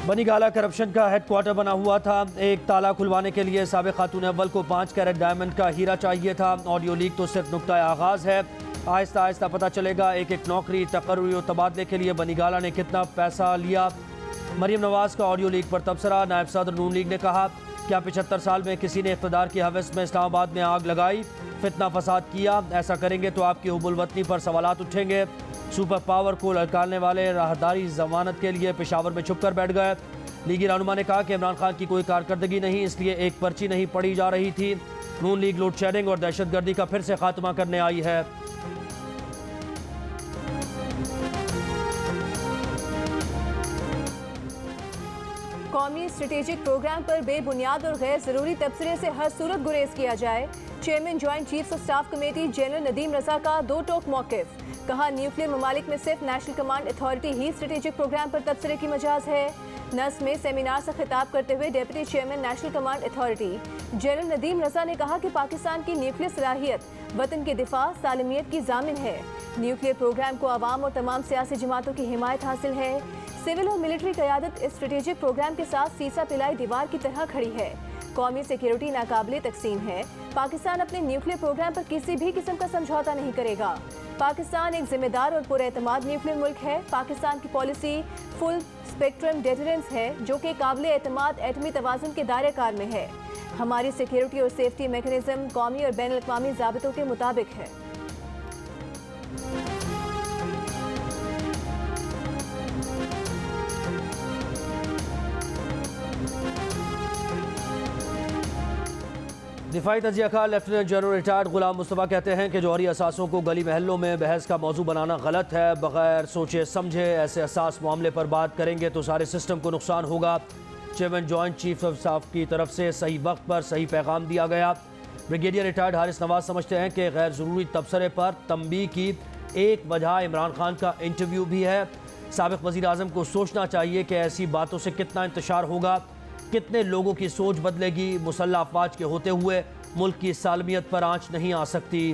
Banigala corruption का headquarter बना हुआ था। एक ताला खुलवाने के लिए साबिक खातून अव्वल को 5 कैरेट डायमंड का हीरा चाहिए था। ऑडियो लीक तो सिर्फ नुक्ता आगाज है। आहिस्ता आहिस्ता पता चलेगा एक एक नौकरी, तकर्री और तबादले के लिए बनीगाला ने कितना पैसा लिया। मरीम नवाज का ऑडियो लीक पर तबसरा। नायब सदर नून लीग ने कहा, क्या 75 साल में किसी ने इक़्तिदार की हवस में इस्लामाबाद में आग लगाई, फितना फसाद किया? ऐसा करेंगे तो आपकी हुब्बुल वतनी पर सवालात उठेंगे। सुपर पावर को ललकारने वाले राहदारी जमानत के लिए पेशावर में छुप कर बैठ गए। लीगी रहनुमा ने कहा कि इमरान खान की कोई कारकर्दगी नहीं, इसलिए एक पर्ची नहीं पड़ी जा रही थी। नून लीग लोड शेडिंग और दहशतगर्दी का फिर से खात्मा करने आई है। कौमी स्ट्रेटेजिक प्रोग्राम पर बेबुनियाद और गैर जरूरी तबसरे से हर सूरत गुरेज किया जाए। Chairman joint chiefs of staff committee general Nadeem Raza का दो टोक मौक़िफ़। कहा, न्यूक्लियर ममालिक में सिर्फ नेशनल कमांड अथॉरिटी ही स्ट्रेटेजिक प्रोग्राम पर तबसरे की मजाज है। नस में सेमिनार से खिताब करते हुए deputy chairman national command authority general Nadeem Raza ने कहा कि पाकिस्तान की न्यूक्लियर सलाहियत वतन के दिफा सालमियत की जामिन है। न्यूक्लियर प्रोग्राम को आवाम और तमाम सियासी जमातों की हिमायत हासिल है। सिविल और मिलिट्री क़यादत इस स्ट्रेटेजिक प्रोग्राम के साथ सीसा पिलाई दीवार की तरह खड़ी है। कौमी सिक्योरिटी नाकाबिले तकसीम है। पाकिस्तान अपने न्यूक्लियर प्रोग्राम पर किसी भी किस्म का समझौता नहीं करेगा। पाकिस्तान एक जिम्मेदार और पुरएतमाद न्यूक्लियर मुल्क है। पाकिस्तान की पॉलिसी फुल स्पेक्ट्रम डेटरेंस है, जो कि काबिले एतमाद एटमी तवाज़ुन के दायरे कार में है। हमारी सिक्योरिटी और सेफ्टी मैकेनिज्म कौमी और बैनुल अक़वामी ज़ाबितों के मुताबिक है। दिफाई तजिया कार लेफ्टिनेंट जनरल रिटायर्ड गुलाम मुस्तफ़ा कहते हैं कि जौहरी असासों को गली महलों में बहस का मौजू बनाना गलत है। बगैर सोचे समझे ऐसे असास मामले पर बात करेंगे तो सारे सिस्टम को नुकसान होगा। Chairman joint chief of staff की तरफ से सही वक्त पर सही पैगाम दिया गया। ब्रिगेडियर रिटायर्ड हारिस नवाज समझते हैं कि गैर ज़रूरी तबसरे पर तंबीह की एक वजह इमरान खान का इंटरव्यू भी है। साबिक़ वज़ीर आज़म को सोचना चाहिए कि ऐसी बातों से कितना इंतशार होगा, कितने लोगों की सोच बदलेगी। मुसल्लह अफवाज के होते हुए मुल्क की सालमियत पर आंच नहीं आ सकती।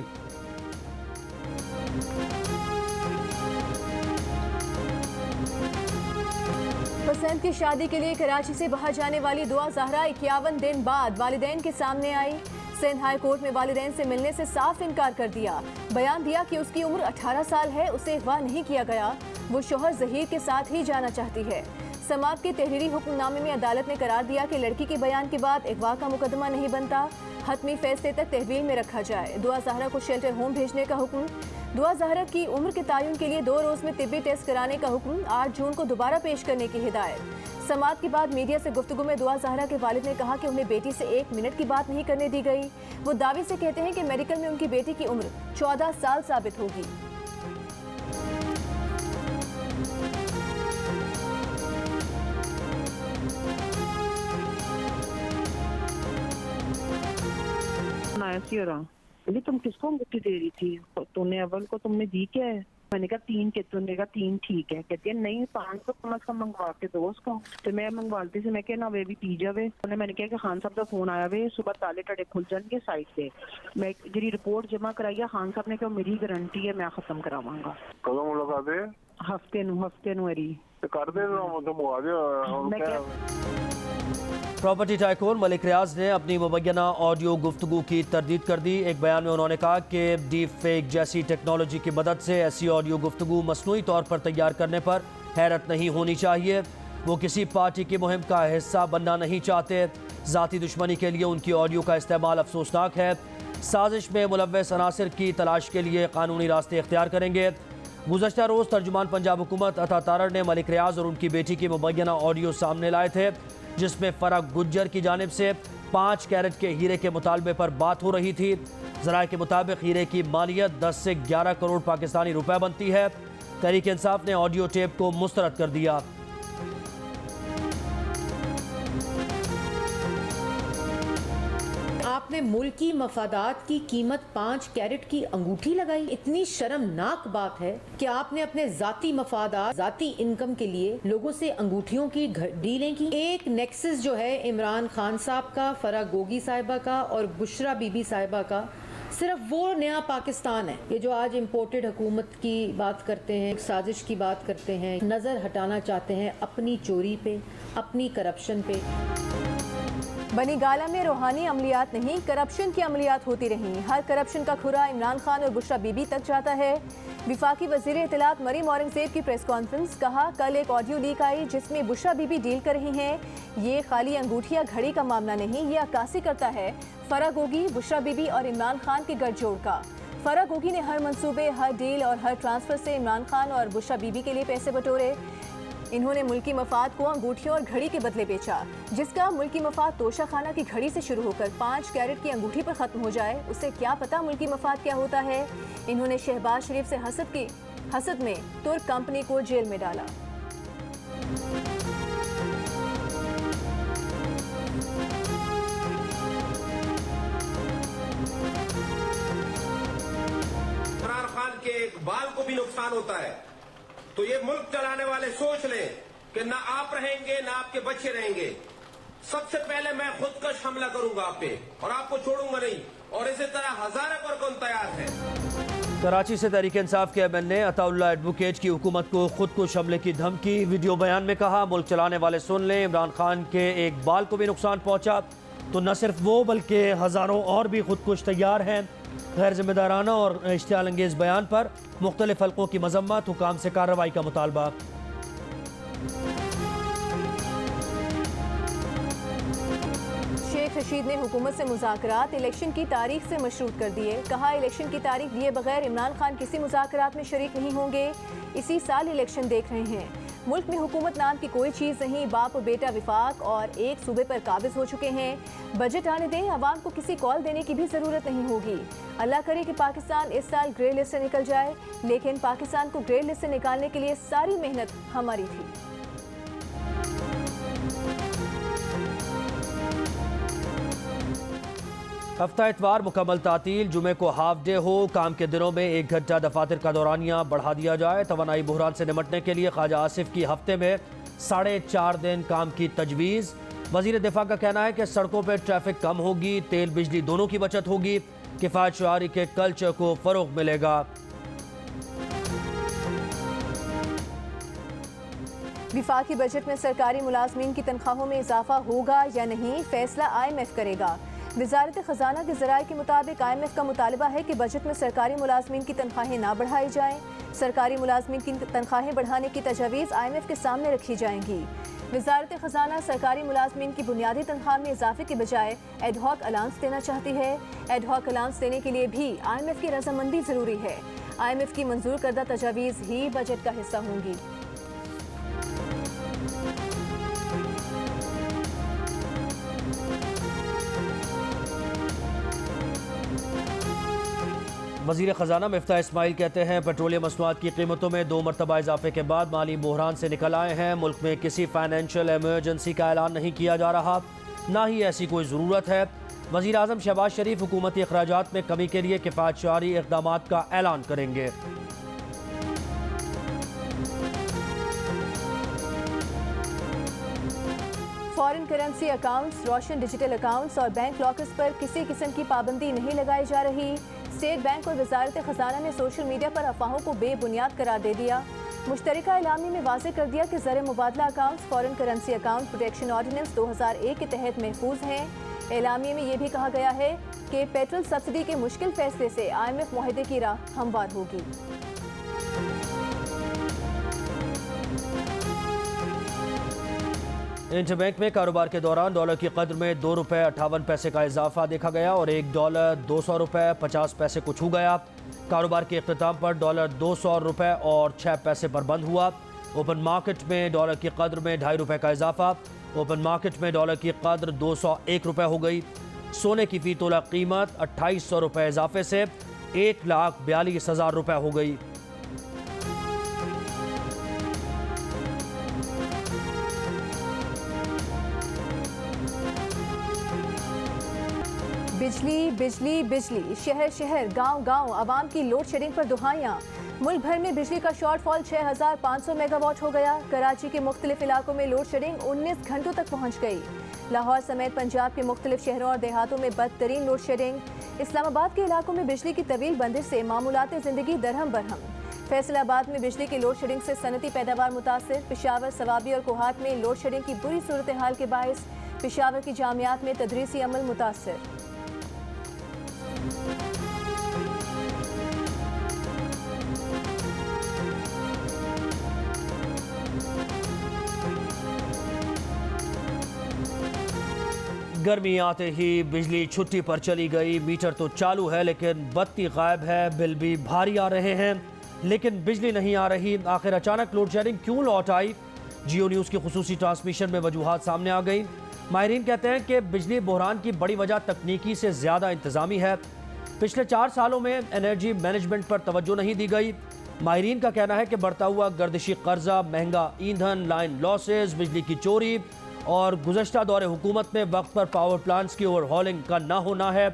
पसंद की शादी के लिए कराची से बाहर जाने वाली दुआ ज़हरा 51 दिन बाद वालिदैन के सामने आई। सिंध हाई कोर्ट में वालिदैन से मिलने से साफ इनकार कर दिया। बयान दिया कि उसकी उम्र 18 साल है, उसे अगवा नहीं किया गया, वो शोहर ज़हीर के साथ ही जाना चाहती है। समात के तहरीरी हुक्मनामे में अदालत ने करार दिया कि लड़की के बयान के बाद अगवा का मुकदमा नहीं बनता, हतमी फैसले तक तहवील में रखा जाए। दुआ ज़हरा को शेल्टर होम भेजने का हुक्म। दुआ ज़हरा की उम्र के तयन के लिए 2 रोज़ में तिब्बी टेस्ट कराने का हुक्म। 8 जून को दोबारा पेश करने की हिदायत। समात के बाद मीडिया से गुफ्तगू में दुआ ज़हरा के वालिद ने कहा कि उन्हें बेटी से 1 मिनट की बात नहीं करने दी गई। वो दावे से कहते हैं कि मेडिकल में उनकी बेटी की उम्र 14 साल साबित होगी। बोली, तुम किसको अंगूठी दे रही थी? तूने अव्वल को तुमने दी क्या है? मैंने कहा 3 के, तूने कहा 3 ठीक है। कहती है नहीं 5 तो कम से कम मंगवा के दो उसको। तो मैं मंगवाती से मैं क्या ना वे भी पी जावे। मैंने कहा कि खान साहब का फोन आया वे, सुबह ताले टड़े खुल जाएंगे साइड से। मैं जी रिपोर्ट जमा कराई है, खान साहब ने कहा मेरी गारंटी है मैं खत्म करावांगा। कदों मुलाकात है? हफ्ते नु मेरी कर दे प्रॉपर्टी टाइकून मलिक रियाज ने अपनी मुबैना ऑडियो गुफ्तगू की तरदीद कर दी। एक बयान में उन्होंने कहा कि डीप फेक जैसी टेक्नोलॉजी की मदद से ऐसी ऑडियो गुफ्तगू मसनूई तौर पर तैयार करने पर हैरत नहीं होनी चाहिए। वो किसी पार्टी की मुहिम का हिस्सा बनना नहीं चाहते। ज़ाती दुश्मनी के लिए उनकी ऑडियो का इस्तेमाल अफसोसनाक है। साजिश में मुलव्वस अनासिर की तलाश के लिए कानूनी रास्ते इख्तियार करेंगे। गुज़श्ता रोज़ तर्जुमान पंजाब हुकूमत अता तारड़ ने मलिक रियाज और उनकी बेटी की मुबैना ऑडियो सामने लाए थे, जिसमें फ़रग गुज्जर की जानिब से 5 कैरेट के हीरे के मुतालबे पर बात हो रही थी। ज़राए के मुताबिक हीरे की मालियत 10 से 11 करोड़ पाकिस्तानी रुपए बनती है। तहरीक इंसाफ ने ऑडियो टेप को मुस्तरद कर दिया। आपने मुल्की मफादात की कीमत 5 कैरेट की अंगूठी लगाई। इतनी शर्मनाक बात है कि आपने अपने जाती मफादात, जाती इनकम के लिए लोगों से अंगूठियों की डीलें की। एक नेक्सस जो है इमरान खान साहब का, फराह गोगी साहिबा का और बुशरा बीबी साहिबा का, सिर्फ वो नया पाकिस्तान है ये जो आज इम्पोर्टेड हुकूमत की बात करते हैं, साजिश की बात करते हैं, नज़र हटाना चाहते हैं अपनी चोरी पे, अपनी करप्शन पे। बनी गाला में रूहानी अमलियात नहीं, करप्शन की अमलियात होती रहीं। हर करप्शन का खुरा इमरान खान और बुशरा बीबी तक जाता है। विफाकी वज़ीर इत्तलात मरीम औरंगज़ेब की प्रेस कॉन्फ्रेंस, कहा कल एक ऑडियो लीक आई जिसमें बुशरा बीबी डील कर रही हैं। ये खाली अंगूठी या घड़ी का मामला नहीं, ये अक्कासी करता है फरा गोगी, बुशरा बीबी और इमरान खान के गठजोड़ का। फरा गोगी ने हर मंसूबे, हर डील और हर ट्रांसफर से इमरान खान और बुशरा बीबी के लिए पैसे बटोरे। इन्होंने मुल्की मफाद को अंगूठियों और घड़ी के बदले बेचा, जिसका मुल्की मफाद तोशा खाना की घड़ी से शुरू होकर 5 कैरेट की अंगूठी पर खत्म हो जाए। उसे क्या पता मुल्की मफाद क्या होता है। इन्होंने शहबाज शरीफ से हसद में तुर्क कंपनी को जेल में डाला। इमरान खान के एक बाल को भी नुकसान होता है, तो ये मुल्क चलाने वाले सोच लें कि ना आप रहेंगे ना आपके बच्चे रहेंगे। सबसे पहले मैं खुदकश हमला करूंगा आप पे और आपको छोड़ूंगा नहीं, और इसी तरह हजारों पर कौन तैयार है। कराची से तहरीक इंसाफ के एमएनए अताउल्लाह एडवोकेट की हुकूमत को खुदकुश हमले की धमकी। वीडियो बयान में कहा, मुल्क चलाने वाले सुन लें, इमरान खान के एक बाल को भी नुकसान पहुंचा तो न सिर्फ वो बल्कि हज़ारों और भी खुदकुश तैयार हैं। गैर जिम्मेदाराना और इश्तियाल अंगेज़ बयान पर मुख्तलिफ हल्कों की मजम्मत, हुकाम से कार्रवाई का मुतालबा। शेख रशीद ने हुकूमत से मुज़ाकरात इलेक्शन की तारीख से मशरूत कर दिए। कहा, इलेक्शन की तारीख दिए बगैर इमरान खान किसी मुज़ाकरात में शरीक नहीं होंगे। इसी साल इलेक्शन देख रहे हैं। मुल्क में हुकूमत नाम की कोई चीज़ नहीं, बाप और बेटा विफाक और एक सूबे पर काबिज हो चुके हैं। बजट आने दें, आवाम को किसी कॉल देने की भी ज़रूरत नहीं होगी। अल्लाह करे कि पाकिस्तान इस साल ग्रे लिस्ट से निकल जाए, लेकिन पाकिस्तान को ग्रे लिस्ट से निकालने के लिए सारी मेहनत हमारी थी। हफ्ता इतवार मुकम्मल तातील, जुमे को हाफ डे हो। काम के दिनों में 1 घंटा दफातर का दौरानिया बढ़ा दिया जाए। तवानाई बहरान से निमटने के लिए ख्वाजा आसिफ की हफ्ते में 4.5 दिन काम की तजवीज़। वज़ीर दिफा का कहना है कि सड़कों पर ट्रैफिक कम होगी, तेल बिजली दोनों की बचत होगी, किफ़ायत शुआरी के कल्चर को फ़रोग़ मिलेगा। विफाकी बजट में सरकारी मुलाजमीन की तनख्वाहों में इजाफा होगा या नहीं, फैसला IMF करेगा। वजारत खजाना के ज़राए के मुताबिक IMF का मुतालबा है कि बजट में सरकारी मुलाजमीन की तनख्वाहें ना बढ़ाई जाएं। सरकारी मुलाजमीन की तनख्वाहें बढ़ाने की तजवीज़ IMF के सामने रखी जाएंगी। वजारत खजाना सरकारी मुलाजमीन की बुनियादी तनख्वाह में इजाफे के बजाय एडहॉक अलाउंस देना चाहती है। एडहॉक अलाउंस देने के लिए भी IMF की रजामंदी ज़रूरी है। IMF की मंजूर करदा तजावीज़ ही बजट का हिस्सा होंगी। वज़ीर ख़जाना मिफ्ताह इस्माइल कहते हैं, पेट्रोलियम मसनूआत की कीमतों में 2 मरतबा इजाफे के बाद माली बहरान से निकल आए हैं। मुल्क में किसी फाइनेंशियल एमरजेंसी का ऐलान नहीं किया जा रहा, ना ही ऐसी कोई ज़रूरत है। वज़ीर आज़म शहबाज शरीफ हुकूमती अखराजात में कमी के लिए किफ़ायत शुआरी इक़दामात का ऐलान करेंगे। फॉरेन करेंसी अकाउंट्स, रोशन डिजिटल अकाउंट्स और बैंक लॉकर्स पर किसी किस्म की पाबंदी नहीं लगाई जा रही। स्टेट बैंक और वजारत खजाना ने सोशल मीडिया पर अफवाहों को बेबुनियाद करार दे दिया। मुश्तरका एलामी में वाज़ेह कर दिया कि ज़र मुबादला accounts foreign currency account protection ordinance 2001 के तहत महफूज हैं। एलामिये में यह भी कहा गया है कि पेट्रोल सब्सिडी के मुश्किल फैसले से IMF मुआहदे की राह हमवार होगी। इंटरबैंक में कारोबार के दौरान डॉलर की कद्र में 2 रुपये 58 पैसे का इजाफा देखा गया और $1 200 रुपये 50 पैसे को छू गया। कारोबार के अख्ताम पर डॉलर 200 रुपये और 6 पैसे पर बंद हुआ। ओपन मार्केट में डॉलर की कद्र में $2.5 रुपये का इजाफा। ओपन मार्केट में डॉलर की कद्र 201 रुपये हो गई। सोने की फी तोला कीमत 2800 रुपये इजाफे से 1,42,000 रुपये हो गई। बिजली बिजली बिजली, शहर शहर गांव गांव आवाम की लोड शेडिंग पर दुहाइयां। मुल्क भर में बिजली का शॉर्टफॉल 6500 मेगावाट हो गया। कराची के मुख्तलिफ इलाकों में लोड शेडिंग 19 घंटों तक पहुंच गई। लाहौर समेत पंजाब के मुख्तलिफ शहरों और देहातों में बदतरीन लोड शेडिंग। इस्लामाबाद के इलाकों में बिजली की तवील बंदिश से मामूलात जिंदगी दरहम बरहम। फैसलाबाद में बिजली की लोड शेडिंग से सनती पैदावार मुतासिर। पेशावर, सवाबी और कोहाट में लोड शेडिंग की बुरी सूरत हाल के बायस पेशावर की जामियात में तदरीसी अमल मुतासिर। गर्मी आते ही बिजली छुट्टी पर चली गई। मीटर तो चालू है लेकिन बत्ती गायब है। बिल भी भारी आ रहे हैं लेकिन बिजली नहीं आ रही। आखिर अचानक लोड शेडिंग क्यों लौट आई? जियो न्यूज़ की खुसूसी ट्रांसमिशन में वजूहात सामने आ गई। माहिरीन कहते हैं कि बिजली बहरान की बड़ी वजह तकनीकी से ज़्यादा इंतज़ामी है। पिछले 4 सालों में एनर्जी मैनेजमेंट पर तवज्जो नहीं दी गई। माहिरीन का कहना है कि बढ़ता हुआ गर्दिशी कर्जा, महंगा ईंधन, लाइन लॉसेस, बिजली की चोरी और गुज़श्ता दौरे हुकूमत में वक्त पर पावर प्लांट्स की ओवरहॉलिंग का ना होना है।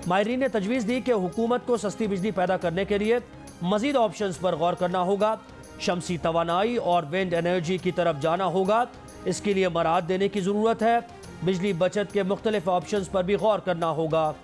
माहिरीन ने तजवीज़ दी कि हुकूमत को सस्ती बिजली पैदा करने के लिए मज़ीद ऑप्शंस पर गौर करना होगा। शमसी तवानाई और विंड एनर्जी की तरफ जाना होगा। इसके लिए मराहत देने की ज़रूरत है। बिजली बचत के मुख्तलिफ ऑप्शंस पर भी गौर करना होगा।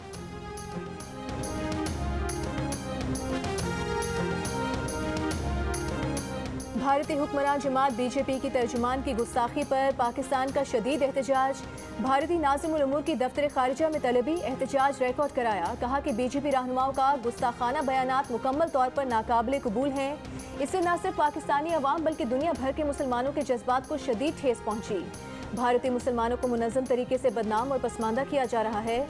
भारतीय हुक्मरान जमात बीजेपी की तर्जुमान की गुस्ताखी पर पाकिस्तान का शदीद एहतजाज। भारतीय नाज़िमुल उमूर की दफ्तर खारिजा में तलबी एहतजाज रिकॉर्ड कराया। कहा कि बीजेपी रहनुमाओं का गुस्ताखाना बयानात मुकम्मल तौर पर नाकाबिल कबूल हैं। इससे न सिर्फ पाकिस्तानी अवाम बल्कि दुनिया भर के मुसलमानों के जज्बात को शदीद ठेस पहुंची। भारतीय मुसलमानों को मुनज़्ज़म तरीके से बदनाम और पसमानदा किया जा रहा है।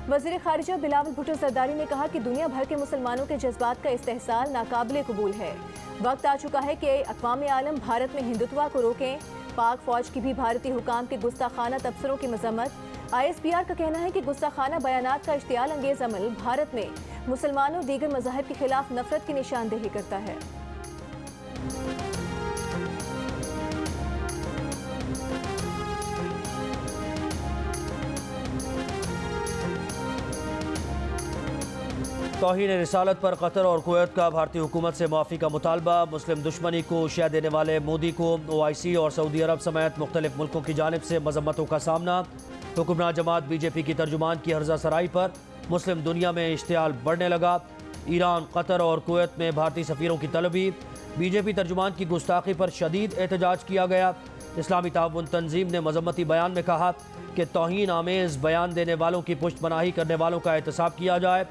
वज़ीर खारिजा बिलावल भुट्टो ज़रदारी ने कहा कि दुनिया भर के मुसलमानों के जज्बात का इस्तेहसाल नाकाबिल कबूल है। वक्त आ चुका है कि अक़वाम आलम भारत में हिंदुत्व को रोकें। पाक फौज की भी भारतीय हुकाम के गुस्ताखाना तबसरों की मजम्मत। ISPR का कहना है कि गुस्ताखाना बयानात का इश्तियाल अंगेज़ अमल भारत में मुसलमानों और दीगर मज़ाहिब के खिलाफ नफरत की निशानदेही करता है। तौहीन रिसालत पर कतर और कुवैत का भारतीय हुकूमत से माफ़ी का मुतालबा। मुस्लिम दुश्मनी को शह देने वाले मोदी को OIC और सऊदी अरब समेत मुख्तलिफ मुल्कों की जानिब से मजम्मतों का सामना। हुक्मरान जमात बीजेपी की तर्जुमान की हर्जा सराई पर मुस्लिम दुनिया में इश्तियाल बढ़ने लगा। ईरान, कतर और कुवैत में भारतीय सफ़ीरों की तलबी। बीजेपी तर्जुमान की गुस्ताखी पर शदीद एहतजाज किया गया। इस्लामी ताउन तंजीम ने मजम्मती बयान में कहा कि तौहीन आमेज़ बयान देने वालों की पुष्टपनाही करने वालों का एहतसाब किया जाए।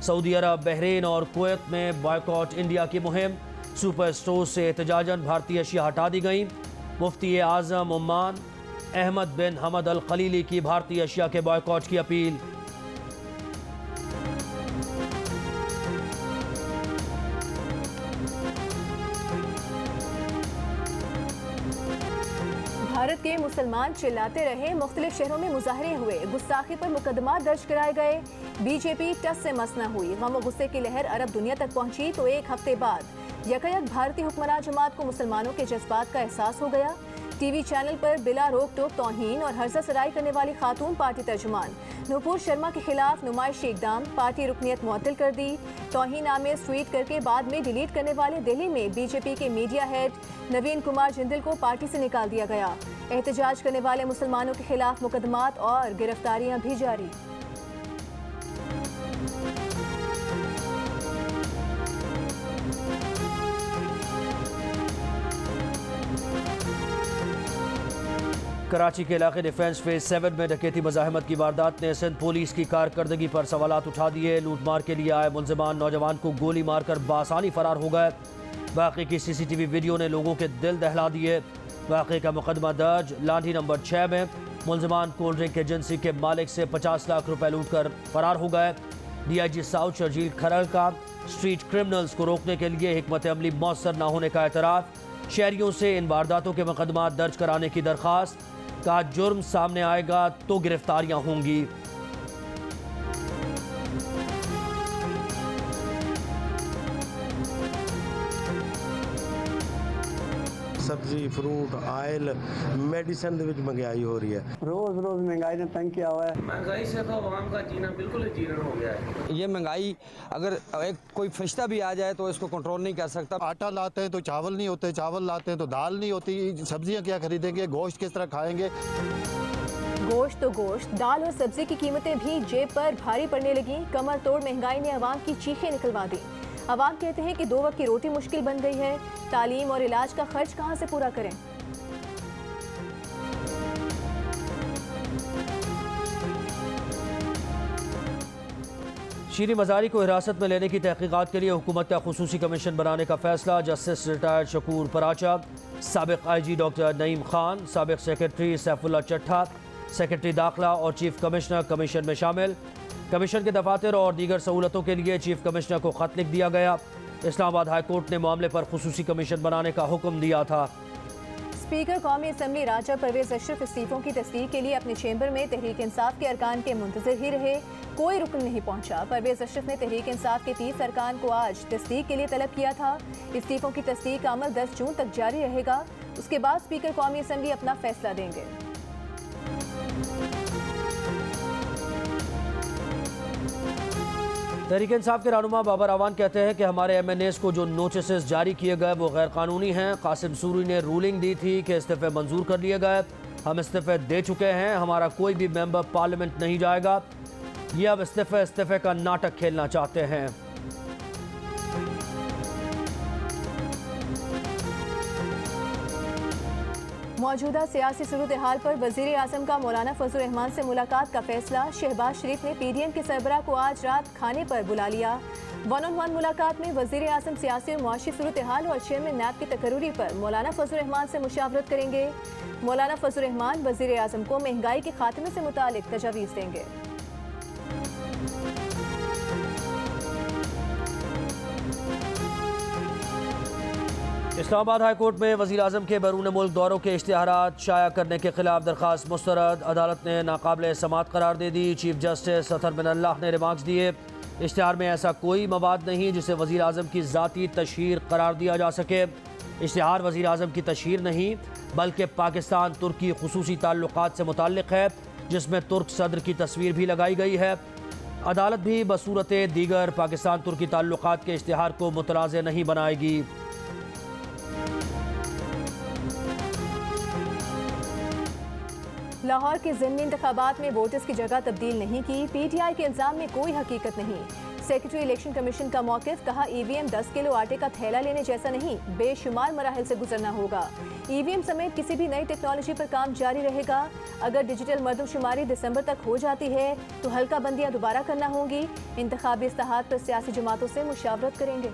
सऊदी अरब, बहरीन और कुवैत में बॉयकॉट इंडिया की मुहिम। सुपर स्टोर से एहतजाजन भारतीय अशिया हटा दी गई। मुफ्ती आज़म ओमान अहमद बिन हमद अल खलीली की भारतीय अशिया के बॉयकॉट की अपील। भारत के मुसलमान चिल्लाते रहे। मुख्तलिफ शहरों में मुजाहरे हुए। गुस्ताखी पर मुकदमा दर्ज कराए गए। बीजेपी टस से मस न हुई। गम और गुस्से की लहर अरब दुनिया तक पहुंची तो एक हफ्ते बाद यकयक भारतीय हुक्मरान जमात को मुसलमानों के जज्बात का एहसास हो गया। टीवी चैनल पर बिला रोक टोक तौहीन और हर्जा सराई करने वाली खातून पार्टी तर्जुमान नूपुर शर्मा के खिलाफ नुमाइशी इकदाम। पार्टी रुकनियत मुअत्तल कर दी। तौहीन आमेज ट्वीट करके बाद में डिलीट करने वाले दिल्ली में बीजेपी के मीडिया हेड नवीन कुमार जिंदल को पार्टी से निकाल दिया गया। एहतजाज करने वाले मुसलमानों के खिलाफ मुकदमात और गिरफ्तारियां भी जारी। कराची के इलाके डिफेंस फेज 7 में डकैती मज़ाहमत की वारदात ने सिंध पुलिस की कारकर्दगी पर सवालात उठा दिए। लूटमार के लिए आए मुलजिमान नौजवान को गोली मारकर बासानी फरार हो गए। वाक़े की CCTV वीडियो ने लोगों के दिल दहला दिए। वाक़े का मुकदमा दर्ज लाठी नंबर 6 में। मुलजिमान कोल्ड ड्रिंक एजेंसी के मालिक से 50 लाख रुपए लूट कर फरार हो गए। DIG साउथ शर्जील खरल का स्ट्रीट क्रिमिनल्स को रोकने के लिए हिकमत अमली मौसर न होने का एतराफ़। शहरियों से इन वारदातों के मुकदमा दर्ज कराने की दरख्वास्त। का जुर्म सामने आएगा तो गिरफ्तारियां होंगी। सब्जी, फ्रूट, आयल, मेडिसिन ਦੇ ਵਿੱਚ महंगाई हो रही है। रोज रोज महंगाई ने तंग किया हुआ है। महंगाई से तो आवाम का जीना बिल्कुल जीर्ण हो गया है। ये महंगाई अगर एक कोई फरिश्ता भी आ जाए तो इसको कंट्रोल नहीं कर सकता। आटा लाते हैं तो चावल नहीं होते, चावल लाते हैं तो दाल नहीं होती, सब्जियां क्या खरीदेंगे, गोश्त किस तरह खाएंगे। गोश्त तो गोश्त, दाल और सब्जी की कीमतें भी जेब पर भारी पड़ने लगी। कमर तोड़ महंगाई ने अवाम की चीखें निकलवा दी। अवाम कहते हैं कि 2 वक्त की रोटी मुश्किल बन गई है। तालीम और इलाज का खर्च कहां से पूरा करें। शीरी मजारी को हिरासत में लेने की तहकीकात के लिए हुकूमत का खुसूसी कमीशन बनाने का फैसला। जस्टिस रिटायर्ड शकूर पराचा, साबिक IG डॉक्टर नईम खान, साबिक सेक्रेटरी सैफुल्ला चट्ठा, सेक्रेटरी दाखिला और चीफ कमिश्नर कमीशन में शामिल। कमीशन के दफातर और दीगर सहूलतों के लिए चीफ कमिश्नर को खत लिख दिया गया। इस्लामाबाद हाई कोर्ट ने मामले पर खुसूसी कमीशन बनाने का हुक्म दिया था। स्पीकर कौमी असम्बली राजा परवेज अशरफ इस्तीफों की तस्दीक के लिए अपने चेंबर में तहरीक इंसाफ के अरकान के मुंतजर ही रहे। कोई रुकन नहीं पहुंचा। परवेज अशरफ ने तहरीक इंसाफ के 30 अरकान को आज तस्दीक के लिए तलब किया था। इस्तीफों की तस्दीक का अमल 10 जून तक जारी रहेगा। उसके बाद स्पीकर कौमी असम्बली अपना फैसला देंगे। तहरीक इंसाफ के रहनुमा बाबर अवान कहते हैं कि हमारे MNAs को जो नोटिस जारी किए गए वो गैर कानूनी हैं। कासिम सूरी ने रूलिंग दी थी कि इस्तीफे मंजूर कर लिए गए। हम इस्तीफे दे चुके हैं। हमारा कोई भी मेंबर पार्लियामेंट नहीं जाएगा। ये अब इस्तीफे का नाटक खेलना चाहते हैं। मौजूदा सियासी सूरत हाल पर वज़ीर आज़म का मौलाना फजल रहमान से मुलाकात का फैसला। शहबाज शरीफ ने PDM के सरबराह को आज रात खाने पर बुला लिया। 1-on-1 मुलाकात में वज़ीर आज़म सियासी और मुआशी सूरत हाल और चेयरमैन नैब की तकर्री पर मौलाना फजल रहमान से मुशावरत करेंगे। मौलाना फजल रहमान वज़ीर आज़म को महंगाई के खात्मे से मुतालिक तजावीज़ देंगे। इस्लामाबाद हाई कोर्ट में वज़ीर आज़म के बैरून मुल्क दौरों के इश्तिहारात शाया करने के खिलाफ दरख्वास्त मुस्तरद। अदालत ने नाकाबिल समात करार दे दी। चीफ जस्टिस अतहर बिन अल्लाह ने रिमार्क्स दिए। इश्तिहार में ऐसा कोई मवाद नहीं जिसे वज़ीर आज़म की ज़ाती तशहीर करार दिया जा सके। इश्तिहार वज़ीर आज़म की तशहीर नहीं बल्कि पाकिस्तान तुर्की खुसूसी ताल्लुकात से मुताल्लिक़ है, जिसमें तुर्क सदर की तस्वीर भी लगाई गई है। अदालत भी बसूरत दीगर पाकिस्तान तुर्की ताल्लुकात के इश्तिहार को मुतनाज़ नहीं बनाएगी। लाहौर के ज़िमनी इंतखाबात में वोटर्स की जगह तब्दील नहीं की। PTI के इल्ज़ाम में कोई हकीकत नहीं। सेक्रेटरी इलेक्शन कमीशन का मौक़िफ़, कहा EVM 10 किलो आटे का थैला लेने जैसा नहीं, बेशुमार मराहिल से गुजरना होगा। EVM समेत किसी भी नई टेक्नोलॉजी पर काम जारी रहेगा। अगर डिजिटल मरदमशुमारी दिसंबर तक हो जाती है तो हल्का बंदियाँ दोबारा करना होंगी। इंतखाबी इस्लाहात पर सियासी जमातों से मुशावरत करेंगे।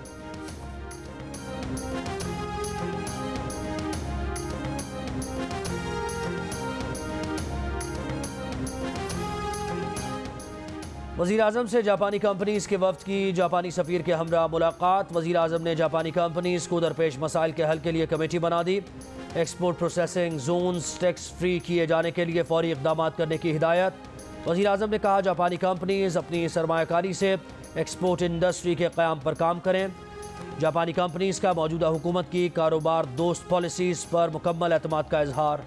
वज़ीर आज़म से जापानी कंपनीज़ के वफ़द की जापानी सफ़ीर के हमरा मुलाकात। वज़ीर आज़म ने जापानी कंपनीज़ को दरपेश मसाइल के हल के लिए कमेटी बना दी। Export processing zones tax free किए जाने के लिए फौरी इक़दाम करने की हिदायत। वज़ीर आज़म ने कहा जापानी कंपनीज़ अपनी सरमायाकारी से एक्सपोर्ट इंडस्ट्री के क़याम पर काम करें। जापानी कंपनीज़ का मौजूदा हुकूमत की कारोबार दोस्त पॉलिसीज़ पर मुकम्मल एतमाद का इजहार।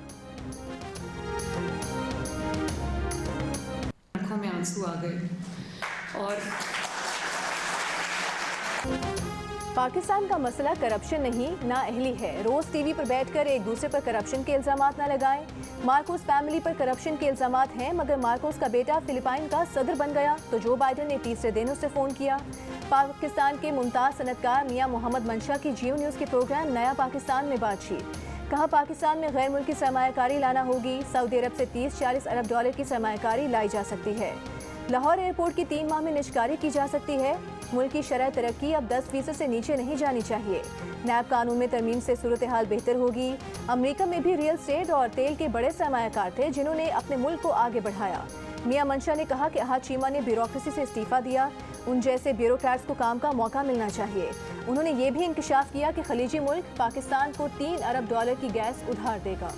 आंखों में आंसू आ गए। और पाकिस्तान का मसला करप्शन नहीं, नाअहली है। रोज टीवी पर बैठकर एक दूसरे पर करप्शन के इल्जामात न लगाएं। मार्कोस फैमिली पर करप्शन के इल्जामात हैं, मगर मार्कोस का बेटा फिलिपाइन का सदर बन गया तो जो बाइडेन ने तीसरे दिन उससे फ़ोन किया। पाकिस्तान के मुमताज़ सनतकार मियां मोहम्मद मंशा की जियो न्यूज़ के प्रोग्राम नया पाकिस्तान में बातचीत। कहा पाकिस्तान में गैर मुल्की सरमायाकारी लाना होगी। सऊदी अरब से 30-40 अरब डॉलर की सरमायाकारी लाई जा सकती है। लाहौर एयरपोर्ट की 3 माह में निष्कारी की जा सकती है। मुल्क की शरह तरक्की अब 10% से नीचे नहीं जानी चाहिए। नैब कानून में तरमीम से सूरत हाल बेहतर होगी। अमेरिका में भी रियल स्टेट और तेल के बड़े सरमायाकार थे जिन्होंने अपने मुल्क को आगे बढ़ाया। मियां मंशा ने कहा कि अहाद चीमा ने ब्यूरोक्रेसी से इस्तीफा दिया। उन जैसे ब्यूरोक्रेट्स को काम का मौका मिलना चाहिए। उन्होंने ये भी इंकशाफ किया कि खलीजी मुल्क पाकिस्तान को 3 अरब डॉलर की गैस उधार देगा।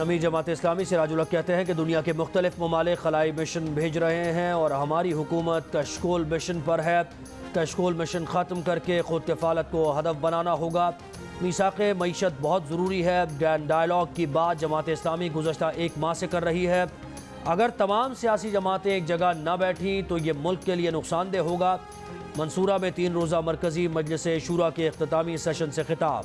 अमीर जमात इस्लामी सिराजुल हक कहते हैं कि दुनिया के मुख्तलिफ ममालिक खलाई मिशन भेज रहे हैं और हमारी हुकूमत कशकोल मिशन पर है। कशकोल मिशन ख़त्म करके खुद कफ़ालत को हदफ बनाना होगा। मीसाक़ मईशत बहुत ज़रूरी है। डायलॉग की बात जमात इस्लामी गुज़श्ता एक माह से कर रही है। अगर तमाम सियासी जमातें एक जगह न बैठीं तो ये मुल्क के लिए नुकसानदेह होगा। मंसूरा में 3 रोज़ा मरकज़ी मजलिस शूरा के इख्तितामी सेशन से खिताब।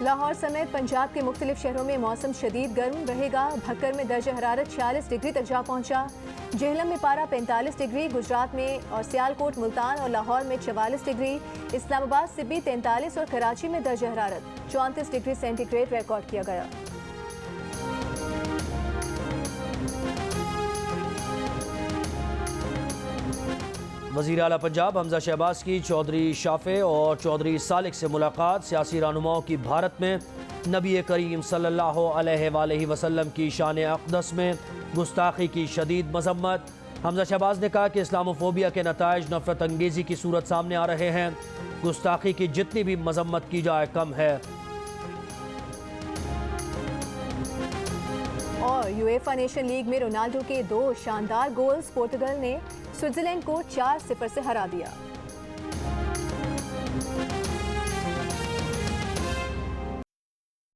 लाहौर समेत पंजाब के मुख्तलिफ शहरों में मौसम शदीद गर्म रहेगा। भक्कर में दर्ज हरारत 46 डिग्री तक जा पहुंचा। जेहलम में पारा 45 डिग्री, गुजरात में और सियालकोट, मुल्तान और लाहौर में 44 डिग्री, इस्लामाबाद, सिब्बी 43 और कराची में दर्ज हरारत 34 डिग्री सेंटीग्रेड रिकॉर्ड किया गया। वज़ीर आला पंजाब हमजा शहबाज की चौधरी शाफे और चौधरी सालिक से मुलाकात। सियासी रहनुमाओं की भारत में नबी करीम सल्लल्लाहु अलैहि वसल्लम की शान अक़दस में गुस्ताखी की शदीद मजम्मत। हमजा शहबाज ने कहा कि इस्लामोफोबिया के नताइज नफरत अंगेज़ी की सूरत सामने आ रहे हैं। गुस्ताखी की जितनी भी मजम्मत की जाए कम है। और यूएफा नेशन लीग में रोनाल्डो के 2 शानदार गोल्स, पोर्तुगल ने स्विट्जरलैंड को 4-0 से हरा दिया।